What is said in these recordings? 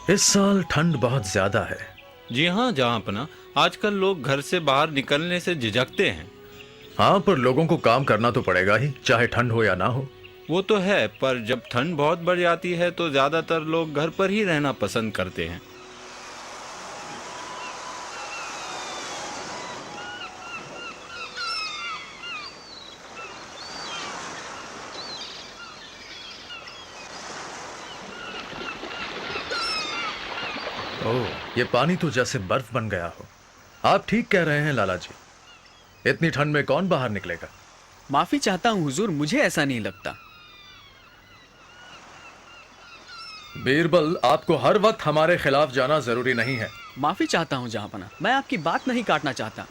इस साल ठंड बहुत ज्यादा है। जी हाँ जहाँपना, आजकल लोग घर से बाहर निकलने से झिझकते हैं। हाँ, पर लोगों को काम करना तो पड़ेगा ही, चाहे ठंड हो या ना हो। वो तो है, पर जब ठंड बहुत बढ़ जाती है तो ज़्यादातर लोग घर पर ही रहना पसंद करते हैं। ओह, ये पानी तो जैसे बर्फ बन गया हो। आप ठीक कह रहे हैं लाला जी, इतनी ठंड में कौन बाहर निकलेगा। माफी चाहता हूँ हुजूर, मुझे ऐसा नहीं लगता। बीरबल, आपको हर वक्त हमारे खिलाफ जाना जरूरी नहीं है। माफी चाहता हूँ जहाँपना, मैं आपकी बात नहीं काटना चाहता।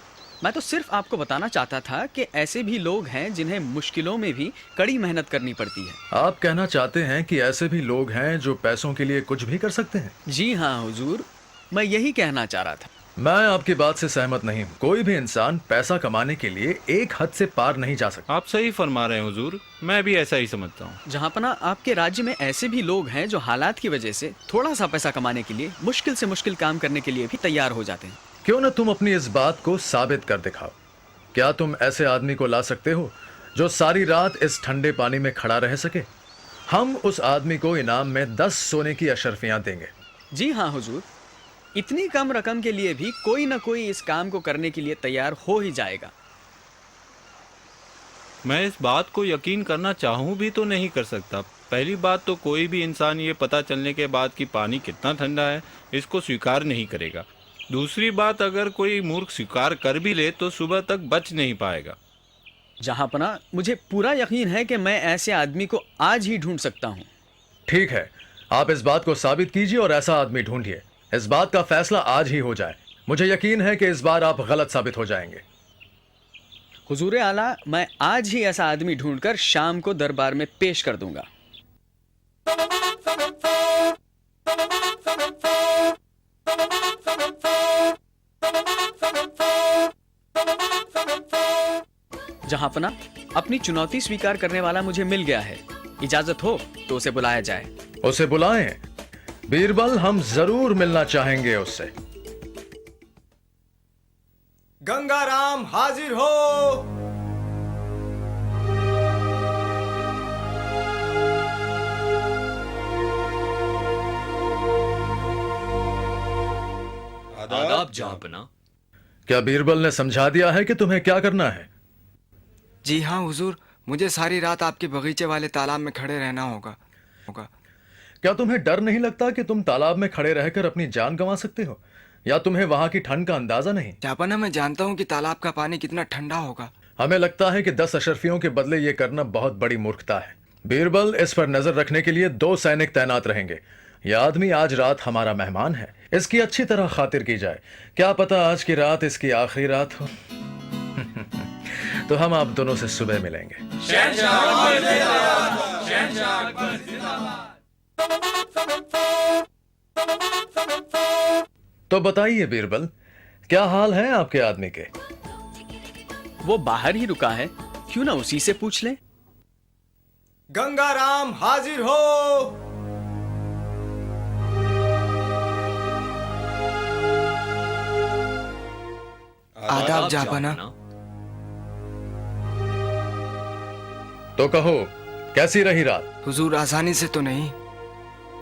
मैं तो सिर्फ आपको बताना चाहता था कि ऐसे भी लोग हैं जिन्हें मुश्किलों में भी कड़ी मेहनत करनी पड़ती है। आप कहना चाहते हैं कि ऐसे भी लोग हैं जो पैसों के लिए कुछ भी कर सकते हैं। जी हाँ हुजूर, मैं यही कहना चाह रहा था। मैं आपकी बात से सहमत नहीं हूँ। कोई भी इंसान पैसा कमाने के लिए एक हद से पार नहीं जा सकता। आप सही फरमा रहे हैं हुजूर, मैं भी ऐसा ही समझता हूँ। जहाँपना, आपके राज्य में ऐसे भी लोग हैं जो हालात की वजह से थोड़ा सा पैसा कमाने के लिए मुश्किल से मुश्किल काम करने के लिए भी तैयार हो जाते हैं। क्यों न तुम अपनी इस बात को साबित कर दिखाओ। क्या तुम ऐसे आदमी को ला सकते हो जो सारी रात इस ठंडे पानी में खड़ा रह सके? हम उस आदमी को इनाम में 10 सोने की अशर्फियां देंगे। जी हाँ हुजूर, इतनी कम रकम के लिए भी कोई ना कोई इस काम को करने के लिए तैयार हो ही जाएगा। मैं इस बात को यकीन करना चाहूँ भी तो नहीं कर सकता। पहली बात तो कोई भी इंसान ये पता चलने के बाद कि पानी कितना ठंडा है, इसको स्वीकार नहीं करेगा। दूसरी बात, अगर कोई मूर्ख स्वीकार कर भी ले तो सुबह तक बच नहीं पाएगा। जहाँपना, मुझे पूरा यकीन है कि मैं ऐसे आदमी को आज ही ढूंढ सकता हूँ। ठीक है, आप इस बात को साबित कीजिए और ऐसा आदमी ढूंढिए। इस बात का फैसला आज ही हो जाए। मुझे यकीन है कि इस बार आप गलत साबित हो जाएंगे। हुजूर आला, मैं आज ही ऐसा आदमी ढूंढकर शाम को दरबार में पेश कर दूंगा। जहाँपना, अपनी चुनौती स्वीकार करने वाला मुझे मिल गया है। इजाजत हो तो उसे बुलाया जाए। उसे बुलाएं। बीरबल, हम जरूर मिलना चाहेंगे उससे। गंगाराम हाजिर हो। आदाब जहाँपना। क्या बीरबल ने समझा दिया है कि तुम्हें क्या करना है? जी हाँ हुजूर, मुझे सारी रात आपके बगीचे वाले तालाब में खड़े रहना होगा। क्या तुम्हें डर नहीं लगता कि तुम तालाब में खड़े रहकर अपनी जान गंवा सकते हो? या तुम्हें वहां की ठंड का अंदाजा नहीं? जापाना, मैं जानता हूँ कि तालाब का पानी कितना ठंडा होगा। हमें लगता है कि 10 अशर्फियों के बदले ये करना बहुत बड़ी मूर्खता है। बीरबल, इस पर नजर रखने के लिए 2 सैनिक तैनात रहेंगे। यह आदमी आज रात हमारा मेहमान है, इसकी अच्छी तरह खातिर की जाए। क्या पता आज की रात इसकी आखिरी रात हो। तो हम आप दोनों से सुबह मिलेंगे। तो बताइए बीरबल, क्या हाल है आपके आदमी के? वो बाहर ही रुका है, क्यों ना उसी से पूछ ले। गंगाराम हाजिर हो। आदाब जापाना। तो कहो, कैसी रही रात? हुजूर, आसानी से तो नहीं,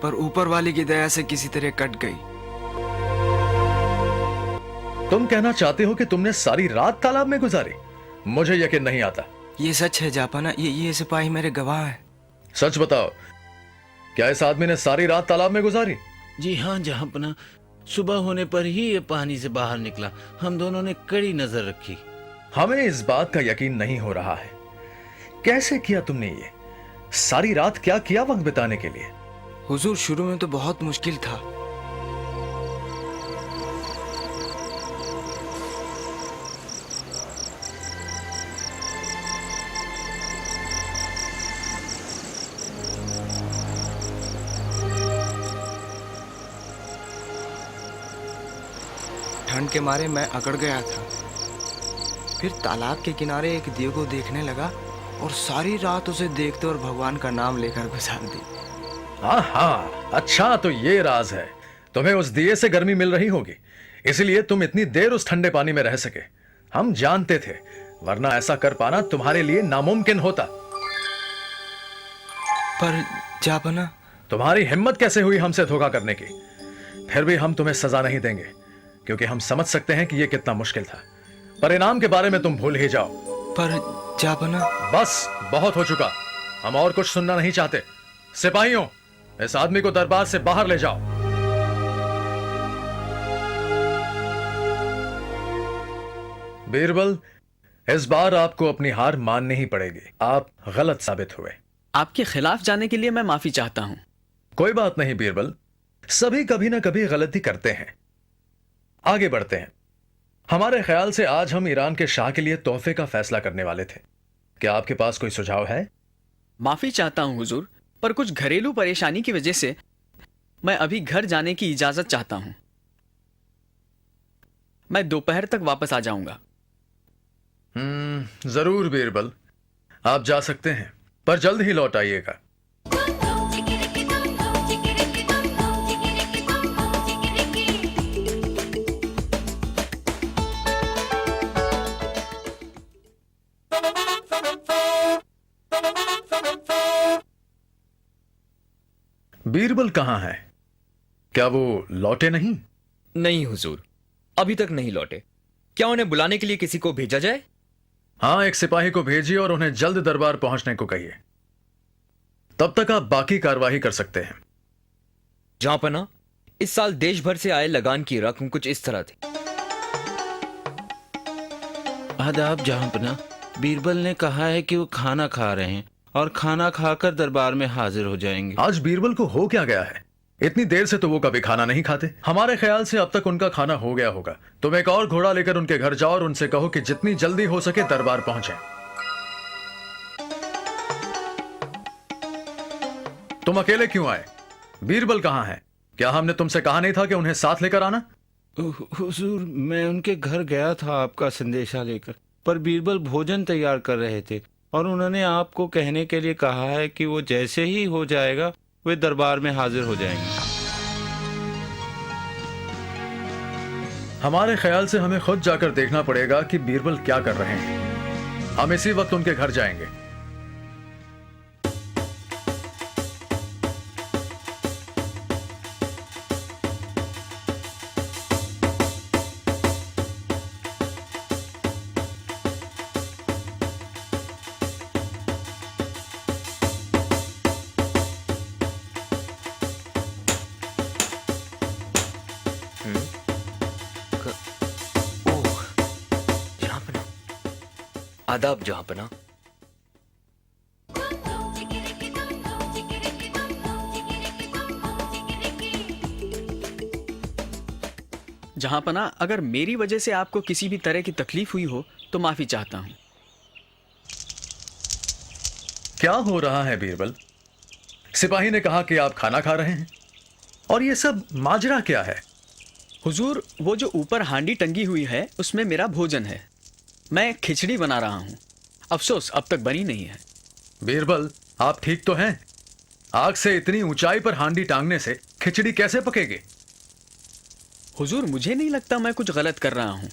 पर ऊपर वाले की दया से किसी तरह कट गई। तुम कहना चाहते हो कि तुमने सारी रात तालाब में गुजारी? मुझे यकीन नहीं आता। ये सच है जापाना, ये सिपाही मेरे गवाह हैं। सच बताओ, क्या इस आदमी ने सारी रात तालाब में गुजारी? जी हाँ जहाँपना, सुबह होने पर ही ये पानी से बाहर निकला। हम दोनों ने कड़ी नजर रखी। हमें इस बात का यकीन नहीं हो रहा है। कैसे किया तुमने ये? सारी रात क्या किया वक्त बिताने के लिए? हुजूर, शुरू में तो बहुत मुश्किल था। ठंड के मारे मैं अकड़ गया था। फिर तालाब के किनारे एक दीव को देखने लगा और सारी रात उसे देखते और भगवान का नाम लेकर गुजार दी। हाँ हाँ, अच्छा, तो ये राज है। तुम्हें उस दिए से गर्मी मिल रही होगी, इसलिए तुम इतनी देर उस ठंडे पानी में रह सके। हम जानते थे, वरना ऐसा कर पाना तुम्हारे लिए नामुमकिन होता। पर जापना, तुम्हारी हिम्मत कैसे हुई हमसे धोखा करने की? फिर भी हम तुम्हें सजा नहीं देंगे, क्योंकि हम समझ सकते हैं कि यह कितना मुश्किल था। परिणाम के बारे में तुम भूल ही जाओ। पर जापना। बस, बहुत हो चुका। हम और कुछ सुनना नहीं चाहते। सिपाहियों, इस आदमी को दरबार से बाहर ले जाओ। बीरबल, इस बार आपको अपनी हार माननी ही पड़ेगी। आप गलत साबित हुए। आपके खिलाफ जाने के लिए मैं माफी चाहता हूं। कोई बात नहीं बीरबल, सभी कभी ना कभी गलती करते हैं। आगे बढ़ते हैं। हमारे ख्याल से आज हम ईरान के शाह के लिए तोहफे का फैसला करने वाले थे। क्या आपके पास कोई सुझाव है? माफी चाहता हूं हुजूर, पर कुछ घरेलू परेशानी की वजह से मैं अभी घर जाने की इजाजत चाहता हूं। मैं दोपहर तक वापस आ जाऊंगा। जरूर बीरबल, आप जा सकते हैं, पर जल्द ही लौट आइएगा। बीरबल कहां है? क्या वो लौटे नहीं? नहीं हुजूर, अभी तक नहीं लौटे। क्या उन्हें बुलाने के लिए किसी को भेजा जाए? हाँ, एक सिपाही को भेजिए और उन्हें जल्द दरबार पहुंचने को कहिए। तब तक आप बाकी कार्रवाई कर सकते हैं। जहांपना, इस साल देश भर से आए लगान की रकम कुछ इस तरह थी। आदाब जहांपना। बीरबल ने कहा है कि वो खाना खा रहे हैं और खाना खाकर दरबार में हाजिर हो जाएंगे। आज बीरबल को हो क्या गया है? इतनी देर से तो वो कभी खाना नहीं खाते। हमारे ख्याल से अब तक उनका खाना हो गया होगा। तुम एक और घोड़ा लेकर उनके घर जाओ और उनसे कहो कि जितनी जल्दी हो सके दरबार पहुंचे। तुम अकेले क्यों आए? बीरबल कहां है? क्या हमने तुमसे कहा नहीं था कि उन्हें साथ लेकर आना? हुजूर, मैं उनके घर गया था आपका संदेशा लेकर, पर बीरबल भोजन तैयार कर रहे थे और उन्होंने आपको कहने के लिए कहा है कि वो जैसे ही हो जाएगा वे दरबार में हाजिर हो जाएंगे। हमारे ख्याल से हमें खुद जाकर देखना पड़ेगा कि बीरबल क्या कर रहे हैं। हम इसी वक्त उनके घर जाएंगे। जहांपना, आदाब जहांपना। जहांपना, अगर मेरी वजह से आपको किसी भी तरह की तकलीफ हुई हो तो माफी चाहता हूं। क्या हो रहा है बीरबल? सिपाही ने कहा कि आप खाना खा रहे हैं, और ये सब माजरा क्या है? हुजूर, वो जो ऊपर हांडी टंगी हुई है उसमें मेरा भोजन है। मैं खिचड़ी बना रहा हूं। अफसोस अब तक बनी नहीं है। बीरबल, आप ठीक तो हैं? आग से इतनी ऊंचाई पर हांडी टांगने से खिचड़ी कैसे पकेगी? हुजूर, मुझे नहीं लगता मैं कुछ गलत कर रहा हूं।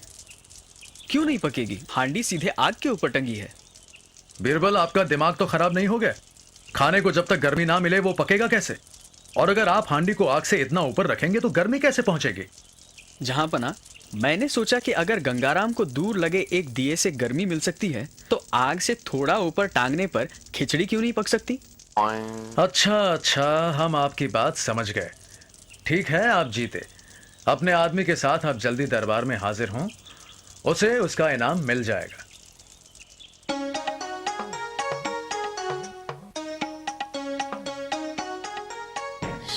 क्यों नहीं पकेगी? हांडी सीधे आग के ऊपर टंगी है। बीरबल, आपका दिमाग तो खराब नहीं हो गया? खाने को जब तक गर्मी ना मिले वो पकेगा कैसे? और अगर आप हांडी को आग से इतना ऊपर रखेंगे तो गर्मी कैसे पहुंचेगी? जहांपना, मैंने सोचा कि अगर गंगाराम को दूर लगे एक दिए से गर्मी मिल सकती है तो आग से थोड़ा ऊपर टांगने पर खिचड़ी क्यों नहीं पक सकती? अच्छा, हम आपकी बात समझ गए। ठीक है, आप जीते। अपने आदमी के साथ आप जल्दी दरबार में हाजिर हों, उसे उसका इनाम मिल जाएगा।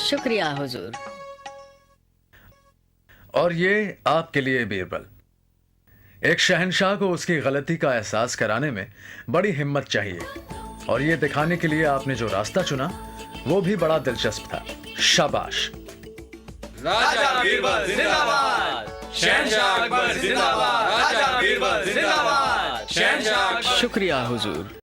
शुक्रिया हुजूर। और ये आपके लिए बीरबल। एक शहंशाह को उसकी गलती का एहसास कराने में बड़ी हिम्मत चाहिए, और ये दिखाने के लिए आपने जो रास्ता चुना वो भी बड़ा दिलचस्प था। शाबाश। राजा बीरबल जिंदाबाद, शहंशाह अकबर जिंदाबाद, राजा बीरबल जिंदाबाद, शहंशाह शुक्रिया हुजूर।